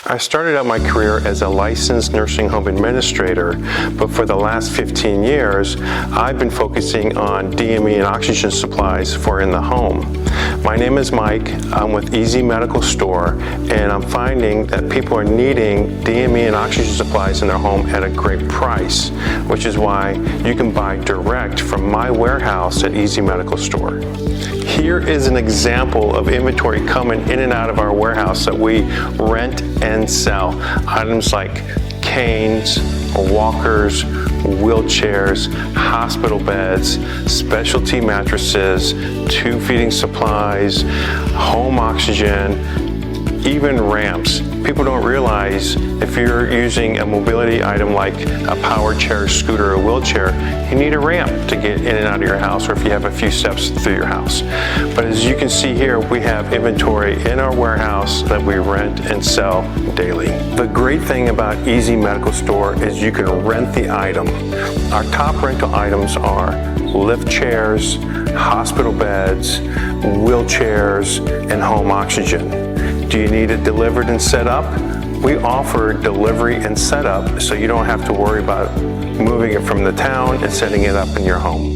I started out my career as a licensed nursing home administrator, but for the last 15 years, I've been focusing on DME and oxygen supplies for in the home. My name is Mike. I'm with Easy Medical Store, and I'm finding that people are needing DME and oxygen supplies in their home at a great price, which is why you can buy direct from my warehouse at Easy Medical Store. Here is an example of inventory coming in and out of our warehouse that we rent and sell. Items like canes, walkers, wheelchairs, hospital beds, specialty mattresses, tube feeding supplies, home oxygen, even ramps. People don't realize if you're using a mobility item like a power chair, scooter, or wheelchair, you need a ramp to get in and out of your house, or if you have a few steps through your house. But as you can see here, we have inventory in our warehouse that we rent and sell daily. The great thing about Easy Medical Store is you can rent the item. Our top rental items are lift chairs, hospital beds, wheelchairs, and home oxygen. Do you need it delivered and set up? We offer delivery and setup, so you don't have to worry about moving it from the town and setting it up in your home.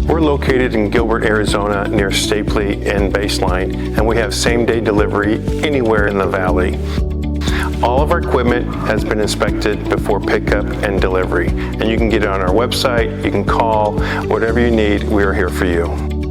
We're located in Gilbert, Arizona, near Stapley and Baseline, and we have same-day delivery anywhere in the valley. All of our equipment has been inspected before pickup and delivery, and you can get it on our website, you can call, whatever you need, we are here for you.